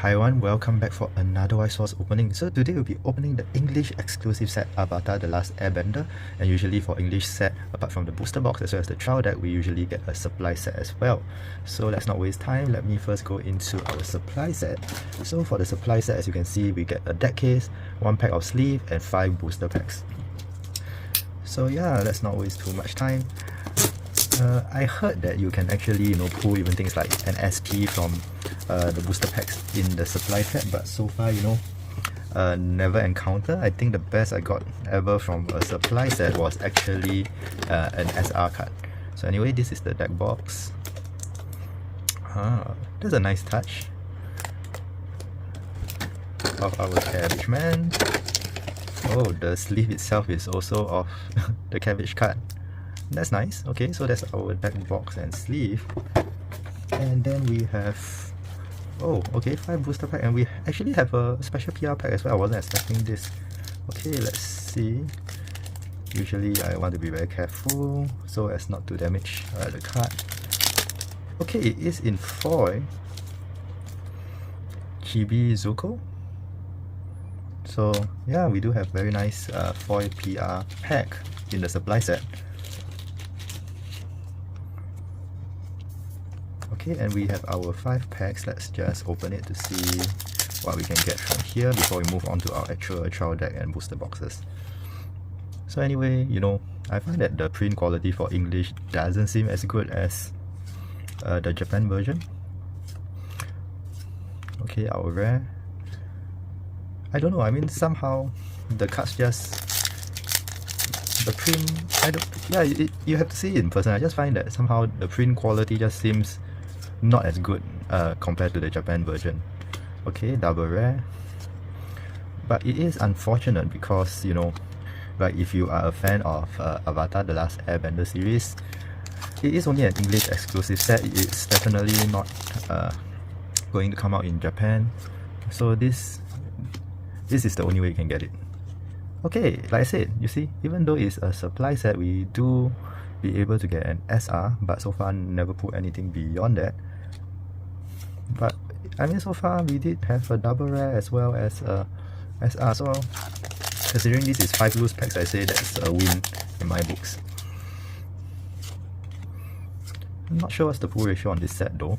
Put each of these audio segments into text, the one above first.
Hi everyone, welcome back for another White Source opening. So today we'll be opening the English exclusive set Avatar The Last Airbender, and usually for English set, apart from the booster box as well as the trial deck, we usually get a supply set as well. So let's not waste time, let me first go into our supply set. So for the supply set, as you can see, we get a deck case, 1 pack of sleeve and 5 booster packs. So yeah, let's not waste too much time. I heard that you can actually pull even things like an SP from the booster packs in the supply set, but so far never encountered. I think the best I got ever from a supply set was actually an SR card. So anyway, this is the deck box. That's a nice touch of our Cabbage Man. Oh, the sleeve itself is also of the Cabbage card. That's nice. Okay, so that's our deck box and sleeve. And then we have 5 booster pack, and we actually have a special PR pack as well. I wasn't expecting this. Okay, let's see. Usually I want to be very careful so as not to damage the card. Okay, it is in foil. Chibi Zuko. So yeah, we do have very nice foil PR pack in the supply set. Okay, and we have our 5 packs. Let's just open it to see what we can get from here before we move on to our actual trial deck and booster boxes. So anyway, I find that the print quality for English doesn't seem as good as the Japan version. Okay, our rare. I don't know, I mean somehow the cards just... the print, you have to see it in person. I just find that somehow the print quality just seems not as good compared to the Japan version. Okay, double rare. But it is unfortunate because, like if you are a fan of Avatar The Last Airbender series, it is only an English exclusive set. It's definitely not going to come out in Japan. So this is the only way you can get it. Okay, like I said, you see, even though it's a supply set, we do be able to get an SR, but so far never put anything beyond that. But I mean, so far we did have a double rare as well as a SR, so considering this is 5 loose packs, I say that's a win in my books. I'm not sure what's the pull ratio on this set though.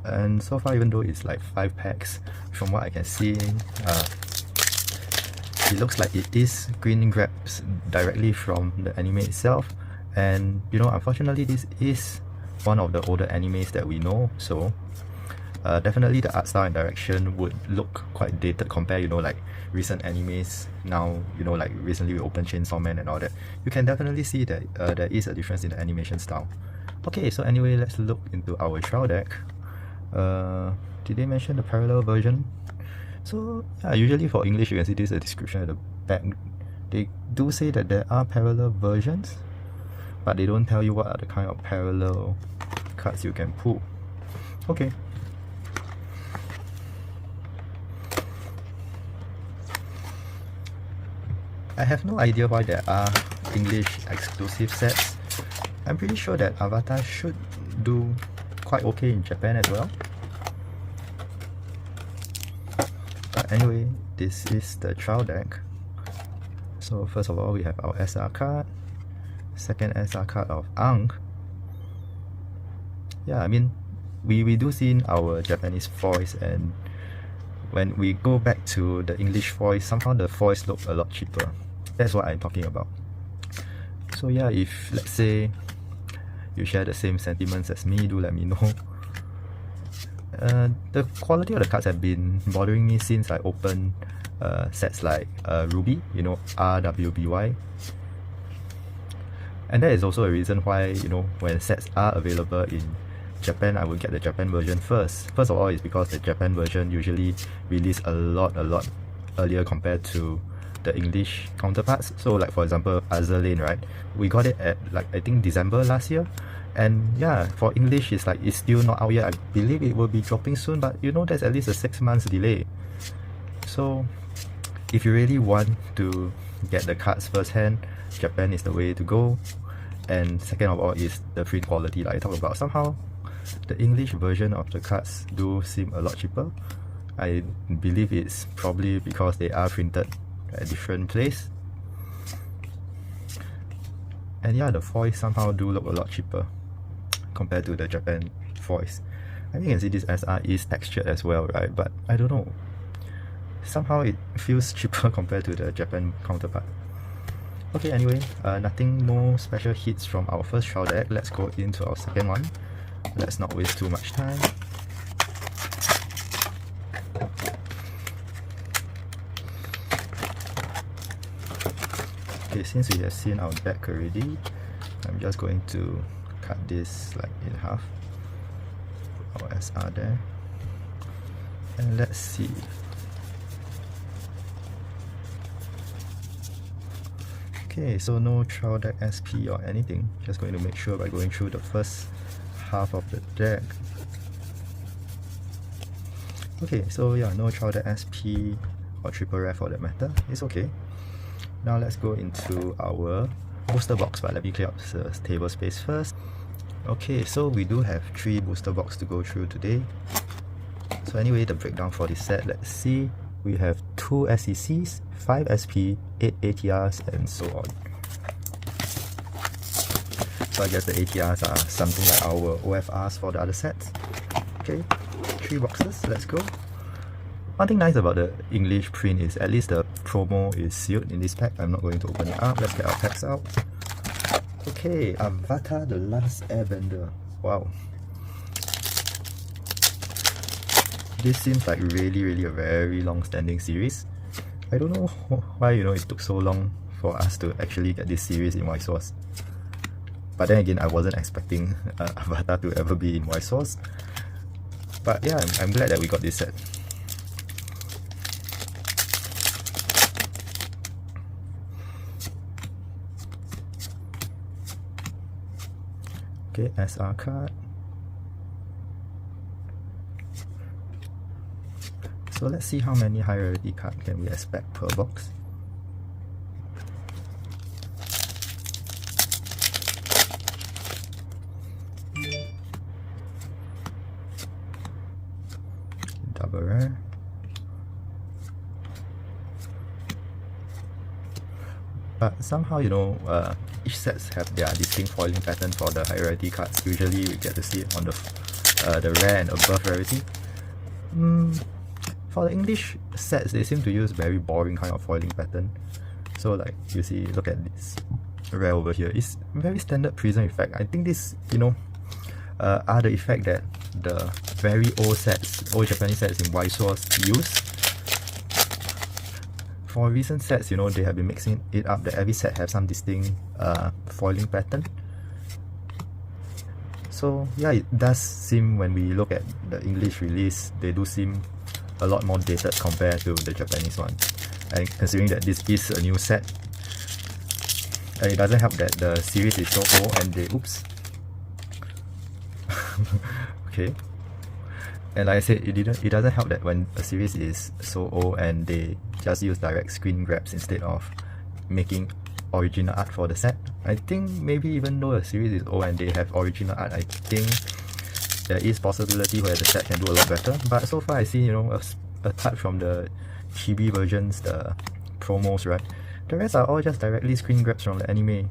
And so far, even though it's like 5 packs, from what I can see, it looks like it is screen grabs directly from the anime itself. And unfortunately, this is one of the older animes that we know, so definitely the art style and direction would look quite dated compared, like recent animes now, like recently we opened Chainsaw Man and all that. You can definitely see that there is a difference in the animation style. Okay, so anyway, let's look into our trial deck. Did they mention the parallel version? So yeah, usually for English you can see this is a description at the back. They do say that there are parallel versions, but they don't tell you what are the kind of parallel cards you can pull. Okay. I have no idea why there are English exclusive sets. I'm pretty sure that Avatar should do quite okay in Japan as well. But anyway, this is the trial deck. So first of all, we have our SR card, second SR card of Ang. Yeah, I mean, we do see in our Japanese foils, and when we go back to the English foils, somehow the foils look a lot cheaper. That's what I'm talking about. So yeah, if let's say you share the same sentiments as me, do let me know. The quality of the cards have been bothering me since I opened sets like Ruby, RWBY. And that is also a reason why, when sets are available in Japan, I will get the Japan version first. First of all, it's because the Japan version usually release a lot earlier compared to the English counterparts. So like for example, Azur Lane, right? We got it at I think December last year. And yeah, for English it's still not out yet. I believe it will be dropping soon, but there's at least a 6 months delay. So if you really want to get the cards first hand, Japan is the way to go. and second of all is the print quality like I talked about. Somehow the English version of the cards do seem a lot cheaper. I believe it's probably because they are printed at a different place. And yeah, the foils somehow do look a lot cheaper compared to the Japan foils. I think you can see this SR is textured as well, right? But I don't know. Somehow it feels cheaper compared to the Japan counterpart. Okay, anyway, nothing, no special hits from our first trial deck. Let's go into our second one. Let's not waste too much time. Okay, since we have seen our deck already, I'm just going to cut this like in half. Our SR there. And let's see. Okay, so no trial deck SP or anything. Just going to make sure by going through the first half of the deck. Okay, so yeah, no trial deck SP or triple rare for that matter. It's okay. Now let's go into our booster box, but let me clear up the table space first. Okay, so we do have 3 booster box to go through today. So anyway, the breakdown for this set, let's see. We have 2 SECs, 5 SP, 8 ATRs, and so on. So I guess the ATRs are something like our OFRs for the other sets. Okay, 3 boxes, let's go. One thing nice about the English print is at least the promo is sealed in this pack. I'm not going to open it up. Let's get our packs out. Okay, Avatar the Last Airbender. Wow. This seems like really a very long-standing series. I don't know why it took so long for us to actually get this series in White Source. But then again, I wasn't expecting Avatar to ever be in White Source. But yeah, I'm glad that we got this set. Okay, SR card. So let's see how many high rarity cards can we expect per box. Double rare. But somehow, each sets have their distinct foiling pattern for the high rarity cards. Usually we get to see it on the rare and above rarity. For the English sets, they seem to use very boring kind of foiling pattern. So like you see, look at this rare over here. It's very standard prism effect. I think this, are the effect that the very old Japanese sets in White Source use. For recent sets, they have been mixing it up that every set has some distinct foiling pattern. So yeah, it does seem when we look at the English release, they do seem a lot more dated compared to the Japanese one. And considering that this is a new set, it doesn't help that the series is so old and they oops. Okay. And like I said, it doesn't help that when a series is so old and they just use direct screen grabs instead of making original art for the set. I think maybe even though the series is old and they have original art, I think there is possibility where the set can do a lot better. But so far I see, apart from the chibi versions, the promos, right? The rest are all just directly screen grabs from the anime.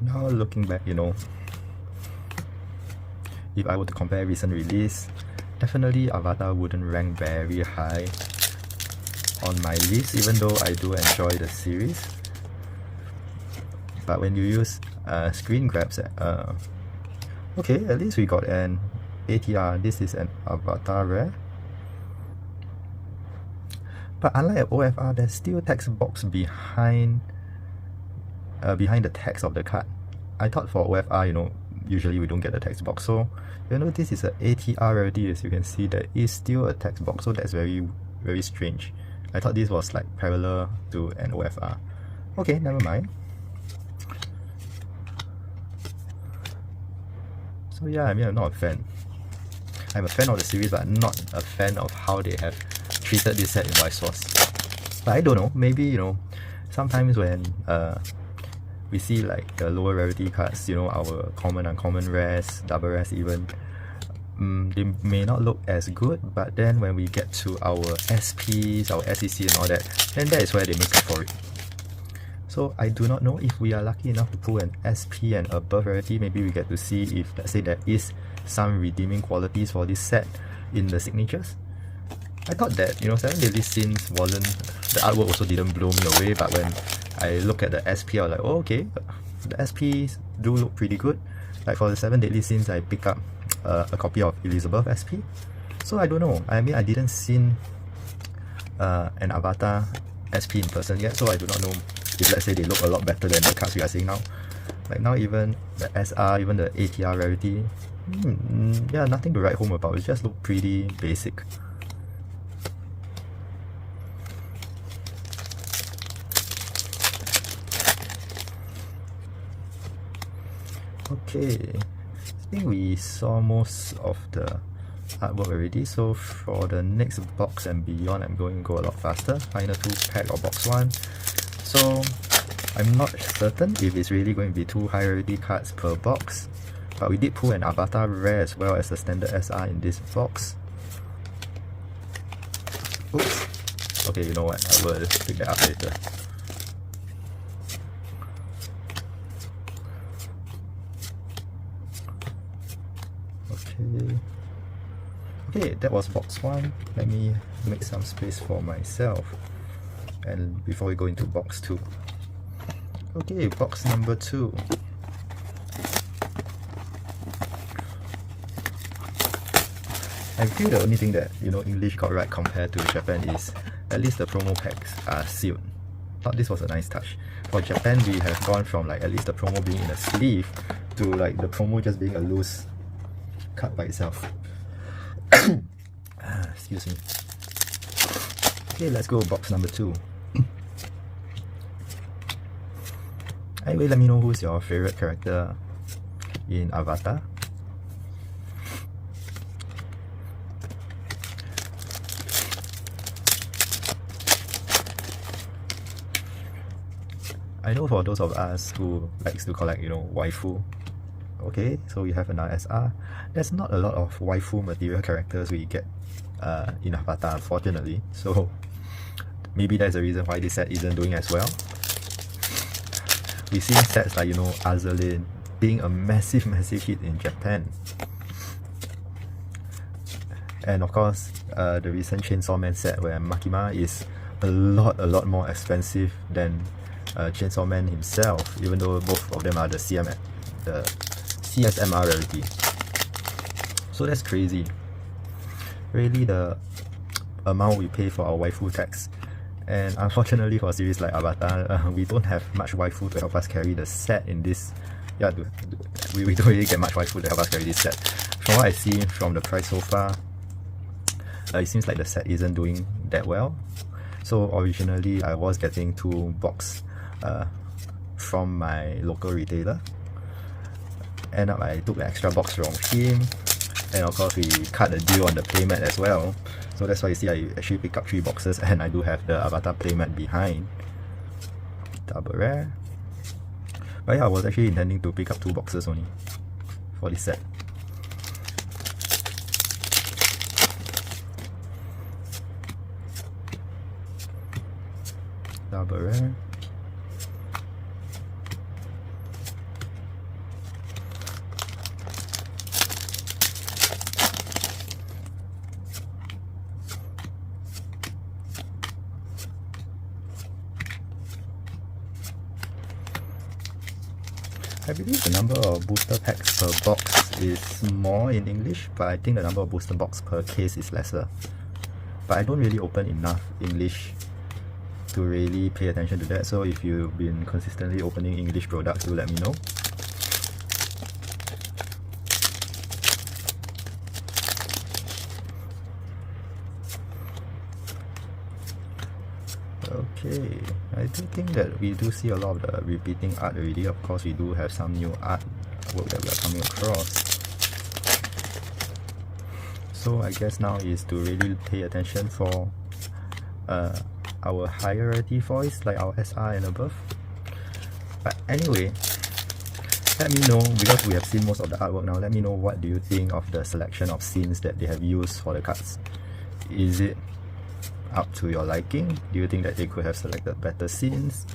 Now looking back, if I were to compare recent release, definitely Avatar wouldn't rank very high on my list, even though I do enjoy the series. But when you use screen grabs, okay, at least we got an ATR. This is an Avatar rare. But unlike an OFR, there's still text box behind the text of the card. I thought for OFR, usually we don't get the text box. So, this is an ATR rarity. As you can see, there is still a text box. So that's very strange. I thought this was like parallel to an OFR. Okay, never mind. So yeah, I'm not a fan. I'm a fan of the series, but not a fan of how they have treated this set in Source. But I don't know, maybe, you know, sometimes when we see like the lower rarity cards, you know, our common, uncommon rares, double rares even, they may not look as good, but then when we get to our SPs, our SEC and all that, then that is where they make up for it. So I do not know if we are lucky enough to pull an SP and above rarity, maybe we get to see if, let's say, there is some redeeming qualities for this set in the signatures. I thought that, you know, 7 Deadly Sins wasn't, the artwork also didn't blow me away, but when I look at the SP, I was like, oh, okay, the SPs do look pretty good. Like for the 7 Deadly Sins, I pick up a copy of Elizabeth SP. So I don't know, I mean, I didn't see an Avatar SP in person yet, so I do not know if, let's say, they look a lot better than the cards we are seeing now. Like now, even the SR, even the ATR rarity, yeah, nothing to write home about. It just look pretty basic. Okay, I think we saw most of the artwork already, so for the next box and beyond, I'm going to go a lot faster. Final 2 pack or box 1. So I'm not certain if it's really going to be 2 high rarity cards per box, but we did pull an Avatar rare as well as a standard SR in this box. Oops. Okay, you know what, I will pick that up later. Okay, that was box 1. Let me make some space for myself, and before we go into box 2. Okay, box number 2. I feel the only thing that, you know, English got right compared to Japan is at least the promo packs are sealed. Thought this was a nice touch. For Japan, we have gone from like at least the promo being in a sleeve to like the promo just being a loose cut by itself. Excuse me. Okay, let's go box number 2. Anyway, let me know who's your favorite character in Avatar. I know for those of us who likes to collect, you know, waifu. Okay, so we have another SR. There's not a lot of waifu material characters we get in Avatar, unfortunately. So maybe that's the reason why this set isn't doing as well. We've seen sets like, you know, Azalin being a massive hit in Japan. And of course, the recent Chainsaw Man set where Makima is a lot more expensive than Chainsaw Man himself, even though both of them are the CSMR rarity. So that's crazy. Really, the amount we pay for our waifu tax. And unfortunately for a series like Avatar, we don't have much waifu to help us carry the set in this. Yeah, we don't really get much waifu to help us carry this set. From what I see from the price so far, it seems like the set isn't doing that well. So originally I was getting 2 box from my local retailer. End up I took the extra box from him, and of course we cut a deal on the playmat as well. So that's why you see I actually pick up 3 boxes, and I do have the Avatar playmat behind. Double rare. But yeah, I was actually intending to pick up 2 boxes only for this set. Double rare. I believe the number of booster packs per box is more in English, but I think the number of booster box per case is lesser. But I don't really open enough English to really pay attention to that, so if you've been consistently opening English products, do let me know. Okay, I do think that we do see a lot of the repeating art already. Of course, we do have some new artwork that we are coming across. So I guess now is to really pay attention for our higher rarity foils like our SR and above. But anyway, let me know, because we have seen most of the artwork now, let me know what do you think of the selection of scenes that they have used for the cards. Is it up to your liking? Do you think that they could have selected better scenes?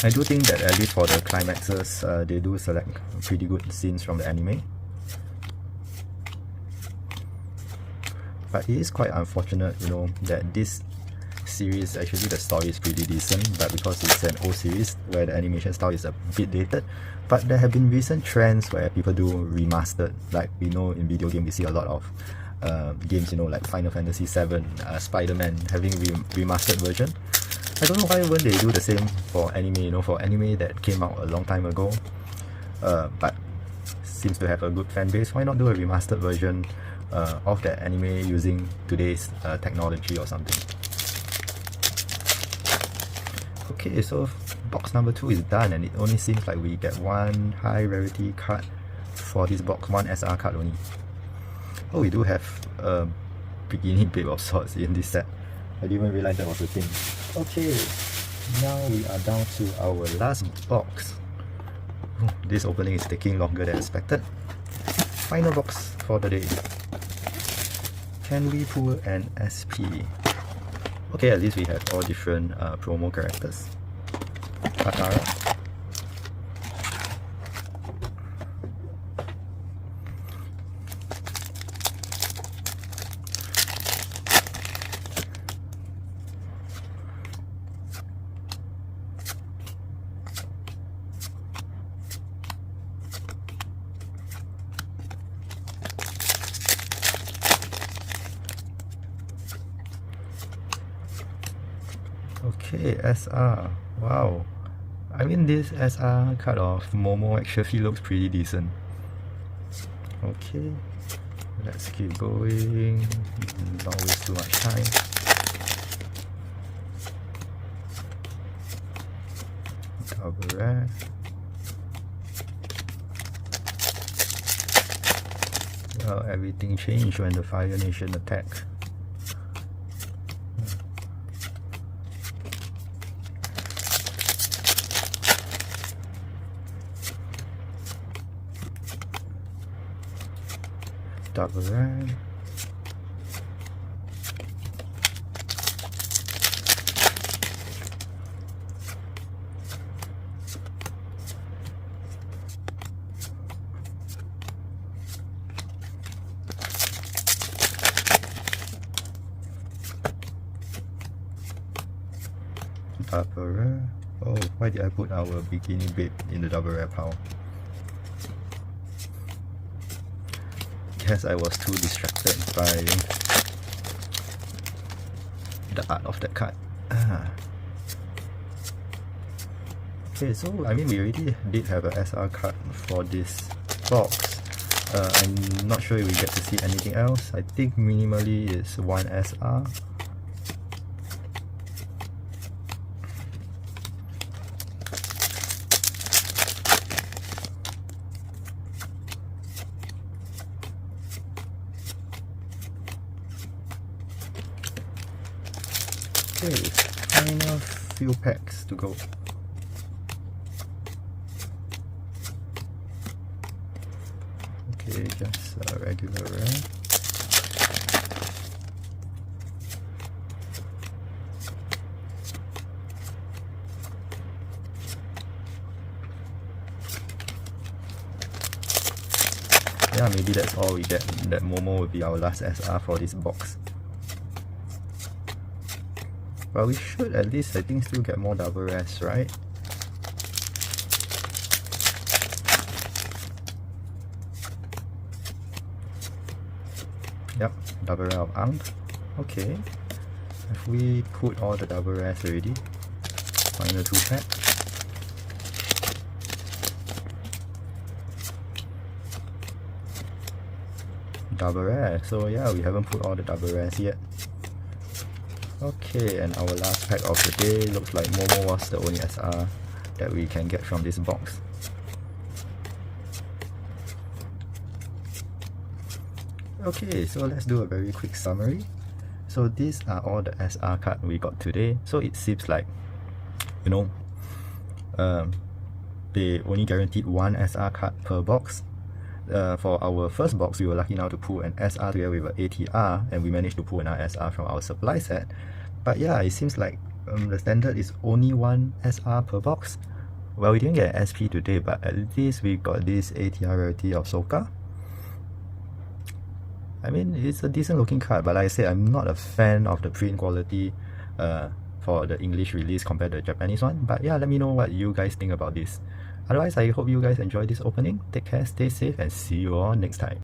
I do think that at least for the climaxes, they do select pretty good scenes from the anime. But it is quite unfortunate, you know, that this series, actually the story is pretty decent, but because it's an old series where the animation style is a bit dated. But there have been recent trends where people do remastered, like we know in video game we see a lot of games, you know, like Final Fantasy VII, Spider-Man having remastered version. I don't know why wouldn't they do the same for anime, you know, for anime that came out a long time ago, but seems to have a good fan base. Why not do a remastered version of that anime using today's technology or something? Okay, so box number 2 is done, and it only seems like we get one high rarity card for this box, one SR card only. Oh, we do have a beginning Babe of Swords in this set. I didn't even realize that was a thing. Okay, now we are down to our last box. This opening is taking longer than expected. Final box for the day. Can we pull an SP? Okay, at least we have all different promo characters. Katara. Okay, SR. Wow. I mean, this SR card of Momo actually looks pretty decent. Okay, let's keep going. Don't waste too much time. Double rare. Well, everything changed when the Fire Nation attacked. Double rare. Double rare. Oh, why did I put our bikini babe in the double rare pile? Guess I was too distracted by the art of that card. Okay, so I mean we already did have a SR card for this box. I'm not sure if we get to see anything else. I think minimally it's one SR. Okay, final few packs to go. Okay, just a regular rare. Yeah, maybe that's all we get. That Momo will be our last SR for this box. But we should at least, I think, still get more double rares, right? Yep, double rare of Ang. Okay. Have we put all the double rares already? Final 2 pack. Double rare. So yeah, we haven't put all the double rares yet. Okay, and our last pack of the day looks like Momo was the only SR that we can get from this box. Okay, so let's do a very quick summary. So these are all the SR cards we got today. So it seems like, you know, they only guaranteed one SR card per box. For our first box, we were lucky enough to pull an SR together with an ATR, and we managed to pull another SR from our supply set. But yeah, it seems like the standard is only one SR per box. Well, we didn't get an SP today, but at least we got this ATR rarity of Soka. I mean, it's a decent looking card, but like I said, I'm not a fan of the print quality for the English release compared to the Japanese one. But yeah, let me know what you guys think about this. Otherwise, I hope you guys enjoyed this opening. Take care, stay safe, and see you all next time.